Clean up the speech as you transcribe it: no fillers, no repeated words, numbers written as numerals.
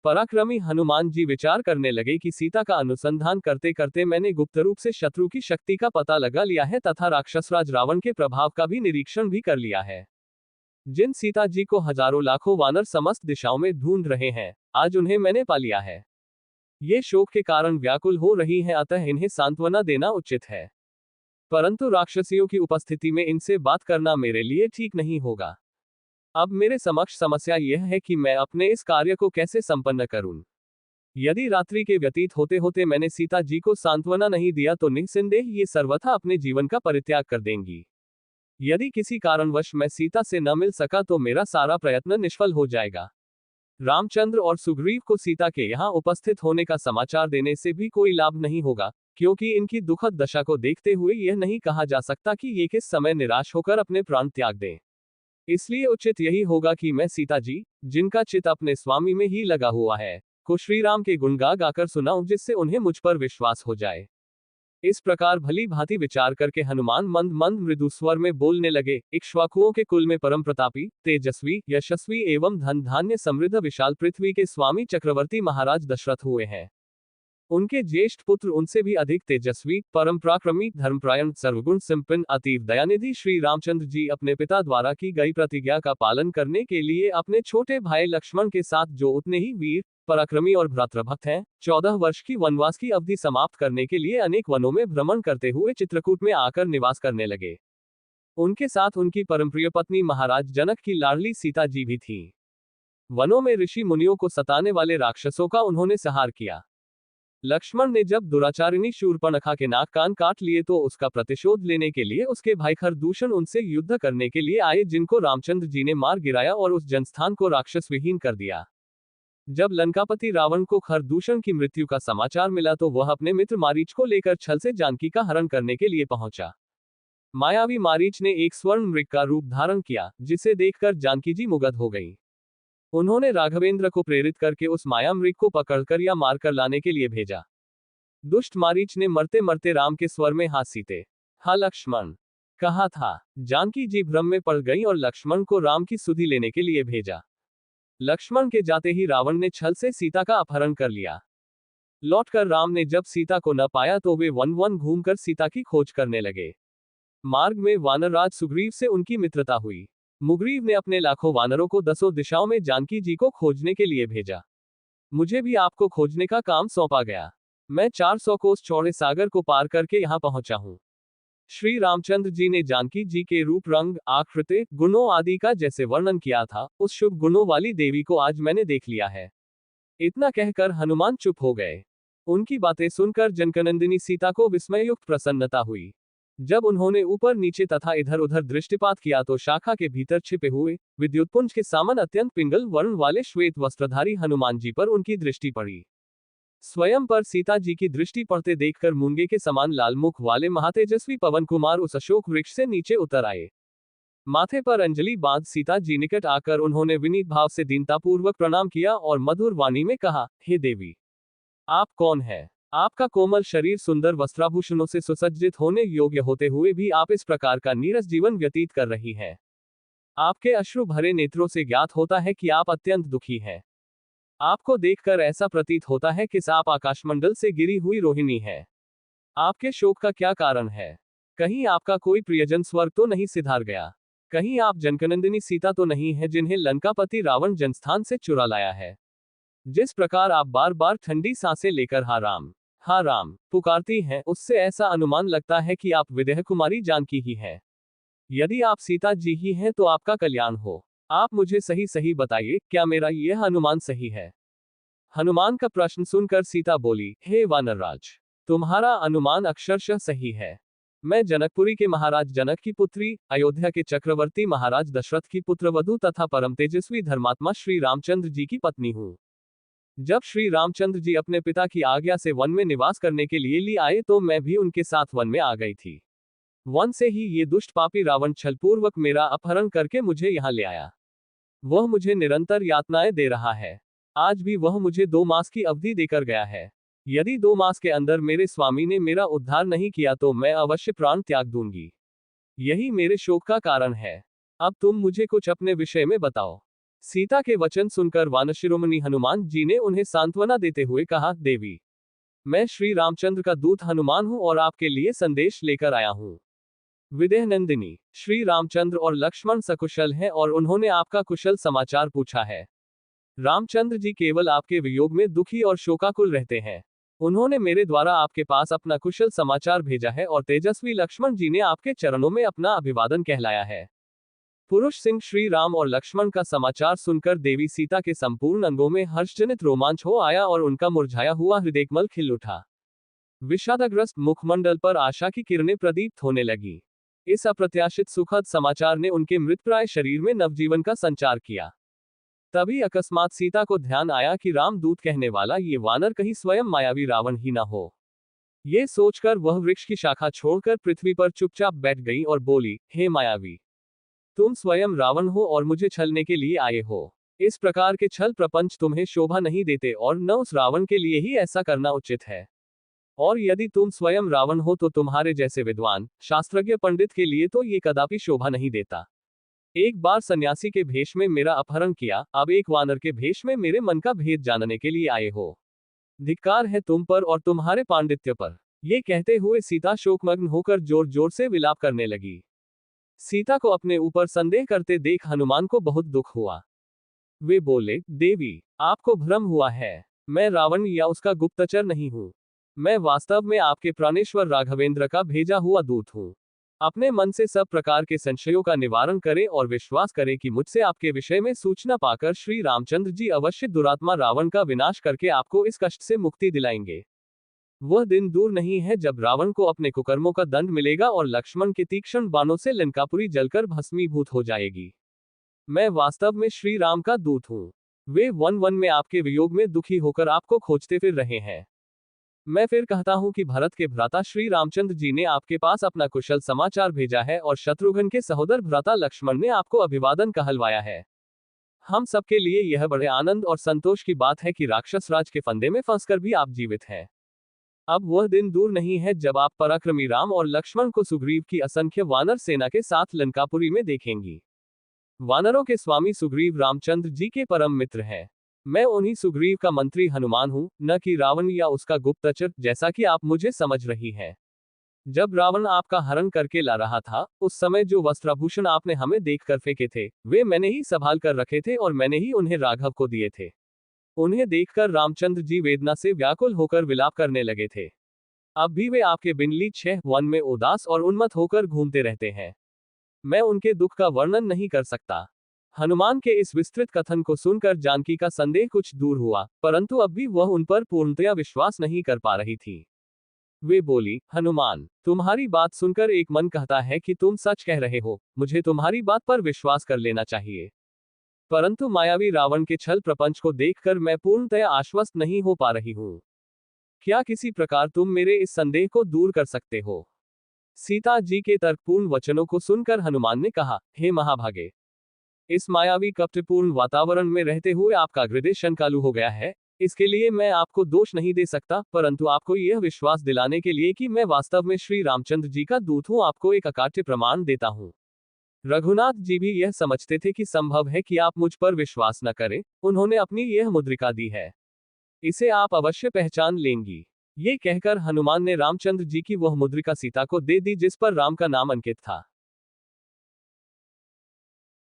पराक्रमी हनुमान जी विचार करने लगे कि सीता का अनुसंधान करते करते मैंने गुप्त रूप से शत्रु की शक्ति का पता लगा लिया है तथा राक्षसराज रावण के प्रभाव का भी निरीक्षण भी कर लिया है। जिन सीता जी को हजारों लाखों वानर समस्त दिशाओं में ढूंढ रहे हैं, आज उन्हें मैंने पा लिया है। ये शोक के कारण व्याकुल हो रही हैं, अतः इन्हें सांत्वना देना उचित है। परंतु राक्षसियों की उपस्थिति में इनसे बात करना मेरे लिए ठीक नहीं होगा। अब मेरे समक्ष समस्या यह है कि मैं अपने इस कार्य को कैसे संपन्न करूं। यदि रात्रि के व्यतीत होते होते मैंने सीता जी को सांत्वना नहीं दिया तो निस्संदेह ये सर्वथा अपने जीवन का परित्याग कर देंगी। यदि किसी कारणवश मैं सीता से न मिल सका तो मेरा सारा प्रयत्न निष्फल हो जाएगा। रामचंद्र और सुग्रीव को सीता के यहाँ उपस्थित होने का समाचार देने से भी कोई लाभ नहीं होगा, क्योंकि इनकी दुखद दशा को देखते हुए यह नहीं कहा जा सकता कि ये किस समय निराश होकर अपने प्राण त्याग दें। इसलिए उचित यही होगा कि मैं सीता जी, जिनका चित्त अपने स्वामी में ही लगा हुआ है, को श्रीराम के गुण गा गाकर सुनाऊं, जिससे उन्हें मुझ पर विश्वास हो जाए। इस प्रकार भली भांति विचार करके हनुमान मंद मंद मृदु स्वर में बोलने लगे। इक्ष्वाकुओं के कुल में परम प्रतापी, तेजस्वी, यशस्वी एवं धन धान्य समृद्ध विशाल पृथ्वी के स्वामी चक्रवर्ती महाराज दशरथ हुए हैं। उनके ज्येष्ठ पुत्र उनसे भी अधिक तेजस्वी, परम पराक्रमी, धर्मपरायण, सर्वगुण संपन्न, अतीव दयानिधि श्री रामचंद्र जी अपने पिता द्वारा की गई प्रतिज्ञा का पालन करने के लिए अपने छोटे भाई लक्ष्मण के साथ, जो उतने ही वीर, पराक्रमी और भ्रातृभक्त हैं, 14 वर्ष की वनवास की अवधि समाप्त करने के लिए अनेक वनों में भ्रमण करते हुए चित्रकूट में आकर निवास करने लगे। उनके साथ उनकी परमप्रिय पत्नी महाराज जनक की लाडली सीता जी भी थी। वनों में ऋषि मुनियों को सताने वाले राक्षसों का उन्होंने संहार किया। लक्ष्मण ने जब दुराचारिणी शूर्पणखा के नाक कान काट लिए तो उसका प्रतिशोध लेने के लिए उसके भाई खरदूषण उनसे युद्ध करने के लिए आए, जिनको रामचंद्र जी ने मार गिराया और उस जनस्थान को राक्षस विहीन कर दिया। जब लंकापति रावण को खरदूषण की मृत्यु का समाचार मिला तो वह अपने मित्र मारीच को लेकर छल से जानकी का हरण करने के लिए पहुंचा। मायावी मारीच ने एक स्वर्ण मृग का रूप धारण किया, जिसे देखकर जानकी जी मुग्ध हो गई। उन्होंने राघवेंद्र को प्रेरित करके उस माया मृग को पकड़कर या मारकर लाने के लिए भेजा। दुष्ट मारीच ने मरते मरते राम के स्वर में हाथ सीते, हा लक्ष्मण, कहा था। जानकी जी भ्रम में पड़ गई और लक्ष्मण को राम की सुधि लेने के लिए भेजा। लक्ष्मण के जाते ही रावण ने छल से सीता का अपहरण कर लिया। लौटकर राम ने जब सीता को न पाया तो वे वन वन घूमकर सीता की खोज करने लगे। मार्ग में वानरराज सुग्रीव से उनकी मित्रता हुई। मुग्रीव ने अपने लाखों वानरों को 10 दिशाओं में जानकी जी को खोजने के लिए भेजा। मुझे भी आपको खोजने का काम सौंपा गया। मैं 400 कोस चौड़े सागर को पार करके यहाँ पहुंचा हूँ। श्री रामचंद्र जी ने जानकी जी के रूप, रंग, आकृति, गुणों आदि का जैसे वर्णन किया था, उस शुभ गुणों वाली देवी को आज मैंने देख लिया है। इतना कहकर हनुमान चुप हो गए। उनकी बातें सुनकर जनकनंदिनी सीता को विस्मययुक्त प्रसन्नता हुई। जब उन्होंने ऊपर नीचे तथा इधर उधर दृष्टिपात किया तो शाखा के भीतर छिपे हुए विद्युतपुंज के सामन अत्यंत पिंगल वर्ण वाले श्वेत वस्त्रधारी हनुमान जी पर उनकी दृष्टि पड़ी। स्वयं पर सीता जी की दृष्टि पड़ते देखकर मूंगे के समान लाल मुख वाले महातेजस्वी पवन कुमार उस अशोक वृक्ष से नीचे उतर आए। माथे पर अंजलि बांध सीता जी निकट आकर उन्होंने विनीत भाव से दीनतापूर्वक प्रणाम किया और मधुर वाणी में कहा, हे देवी, आप कौन है? आपका कोमल शरीर सुंदर वस्त्राभूषणों से सुसज्जित होने योग्य होते हुए भी आप इस प्रकार का नीरस जीवन व्यतीत कर रही हैं। आपके अश्रु भरे नेत्रों से ज्ञात होता है कि आप अत्यंत दुखी हैं। आपको देखकर ऐसा प्रतीत होता है कि आप आकाशमंडल से गिरी हुई रोहिणी है। आपके शोक का क्या कारण है? कहीं आपका कोई प्रियजन स्वर्ग तो नहीं सिधार गया? कहीं आप जनकनंदिनी सीता तो नहीं है जिन्हें लंकापति रावण जनस्थान से चुरा लाया है? जिस प्रकार आप बार बार ठंडी सांसें लेकर हा राम पुकारती हैं, उससे ऐसा अनुमान लगता है कि आप विदेह कुमारी जानकी ही हैं। यदि आप सीता जी ही हैं तो आपका कल्याण हो। आप मुझे सही सही बताइए, क्या मेरा यह अनुमान सही है? हनुमान का प्रश्न सुनकर सीता बोली, हे वानरराज, तुम्हारा अनुमान अक्षरशः सही है। मैं जनकपुरी के महाराज जनक की पुत्री, अयोध्या के चक्रवर्ती महाराज दशरथ की पुत्रवधू तथा परम तेजस्वी धर्मात्मा श्री रामचंद्र जी की पत्नी हूँ। जब श्री रामचंद्र जी अपने पिता की आज्ञा से वन में निवास करने के लिए आए तो मैं भी उनके साथ वन में आ गई थी। वन से ही ये दुष्ट पापी रावण छलपूर्वक मेरा अपहरण करके मुझे यहाँ ले आया। वह मुझे निरंतर यातनाएं दे रहा है। आज भी वह मुझे 2 मास की अवधि देकर गया है। यदि 2 मास के अंदर मेरे स्वामी ने मेरा उद्धार नहीं किया तो मैं अवश्य प्राण त्याग दूंगी। यही मेरे शोक का कारण है। अब तुम मुझे कुछ अपने विषय में बताओ। सीता के वचन सुनकर वानशिरोमणि हनुमान जी ने उन्हें सांत्वना देते हुए कहा, देवी, मैं श्री रामचंद्र का दूत हनुमान हूं और आपके लिए संदेश लेकर आया हूं। विदेह नंदिनी, श्री रामचंद्र और लक्ष्मण सकुशल हैं और उन्होंने आपका कुशल समाचार पूछा है। रामचंद्र जी केवल आपके वियोग में दुखी और शोकाकुल रहते हैं। उन्होंने मेरे द्वारा आपके पास अपना कुशल समाचार भेजा है और तेजस्वी लक्ष्मण जी ने आपके चरणों में अपना अभिवादन कहलाया है। पुरुष सिंह श्री राम और लक्ष्मण का समाचार सुनकर देवी सीता के संपूर्ण अंगों में हर्षजनित रोमांच हो आया और उनका मुरझाया हुआ हृदयकमल खिल उठा। विषादग्रस्त मुखमंडल पर आशा की किरणें प्रदीप्त होने लगी। इस अप्रत्याशित सुखद समाचार ने उनके मृतप्राय शरीर में नवजीवन का संचार किया। तभी अकस्मात सीता को ध्यान आया कि रामदूत कहने वाला ये वानर कहीं स्वयं मायावी रावण ही न हो। ये सोचकर वह वृक्ष की शाखा छोड़कर पृथ्वी पर चुपचाप बैठ गई और बोली, हे मायावी, तुम स्वयं रावण हो और मुझे छलने के लिए आए हो। इस प्रकार के छल प्रपंच तुम्हें शोभा नहीं देते और न उस रावण के लिए ही ऐसा करना उचित है। और यदि तुम स्वयं रावण हो तो तुम्हारे जैसे विद्वान शास्त्रज्ञ पंडित के लिए तो ये कदापि शोभा नहीं देता। एक बार सन्यासी के भेष में मेरा अपहरण किया, अब एक वानर के भेष में मेरे मन का भेद जानने के लिए आए हो। धिक्कार है तुम पर और तुम्हारे पांडित्य पर। ये कहते हुए सीता शोकमग्न होकर जोर जोर से विलाप करने लगी। सीता को अपने ऊपर संदेह करते देख हनुमान को बहुत दुख हुआ। वे बोले, देवी, आपको भ्रम हुआ है। मैं रावण या उसका गुप्तचर नहीं हूं। मैं वास्तव में आपके प्राणेश्वर राघवेंद्र का भेजा हुआ दूत हूं। अपने मन से सब प्रकार के संशयों का निवारण करें और विश्वास करें कि मुझसे आपके विषय में सूचना पाकर श्री रामचंद्र जी अवश्य दुरात्मा रावण का विनाश करके आपको इस कष्ट से मुक्ति दिलाएंगे। वह दिन दूर नहीं है जब रावण को अपने कुकर्मों का दंड मिलेगा और लक्ष्मण के तीक्ष्ण बाणों से लंकापुरी जलकर भस्मीभूत हो जाएगी। मैं वास्तव में श्री राम का दूत हूं। वे वन वन में आपके वियोग में दुखी होकर आपको खोजते फिर रहे हैं। मैं फिर कहता हूं कि भरत के भ्राता श्री रामचंद्र जी ने आपके पास अपना कुशल समाचार भेजा है और शत्रुघ्न के सहोदर भ्राता लक्ष्मण ने आपको अभिवादन कहलवाया है। हम सबके लिए यह बड़े आनंद और संतोष की बात है कि राक्षस राज के फंदे में फंसकर भी आप जीवित हैं। अब वह दिन दूर नहीं है जब आप पराक्रमी राम और लक्ष्मण को सुग्रीव की असंख्य वानर सेना के साथ लंकापुरी में देखेंगी। वानरों के स्वामी सुग्रीव रामचंद्र जी के परम मित्र हैं। मैं उन्हीं सुग्रीव का मंत्री हनुमान हूं, न कि रावण या उसका गुप्तचर, जैसा कि आप मुझे समझ रही हैं। जब रावण आपका हरण करके ला रहा था, उस समय जो वस्त्राभूषण आपने हमें देखकर फेंके थे, वे मैंने ही संभाल कर रखे थे और मैंने ही उन्हें राघव को दिए थे। उन्हें देखकर रामचंद्र जी वेदना से व्याकुल होकर विलाप करने लगे थे। अब भी वे आपके बिनली 6 वन में उदास और उन्मत्त होकर घूमते रहते हैं। मैं उनके दुख का वर्णन नहीं कर सकता। हनुमान के इस विस्तृत कथन को सुनकर जानकी का संदेह कुछ दूर हुआ, परंतु अब भी वह उन पर पूर्णतया विश्वास नहीं कर पा रही थी। वे बोली, हनुमान, तुम्हारी बात सुनकर एक मन कहता है कि तुम सच कह रहे हो, मुझे तुम्हारी बात पर विश्वास कर लेना चाहिए। परंतु मायावी रावण के छल प्रपंच को देखकर मैं पूर्णतया आश्वस्त नहीं हो पा रही हूं। क्या किसी प्रकार तुम मेरे इस संदेह को दूर कर सकते हो? सीता जी के तर्कपूर्ण वचनों को सुनकर हनुमान ने कहा, हे महाभागे, इस मायावी कपटपूर्ण वातावरण में रहते हुए आपका हृदय शंकालु हो गया है। इसके लिए मैं आपको दोष नहीं दे सकता, परंतु आपको यह विश्वास दिलाने के लिए कि मैं वास्तव में श्री रामचंद्र जी का दूत हूं, आपको एक अकाट्य प्रमाण देता हूं। रघुनाथ जी भी यह समझते थे कि संभव है कि आप मुझ पर विश्वास न करें। उन्होंने अपनी यह मुद्रिका दी है, इसे आप अवश्य पहचान लेंगी। ये कहकर हनुमान ने रामचंद्र जी की वह मुद्रिका सीता को दे दी जिस पर राम का नाम अंकित था।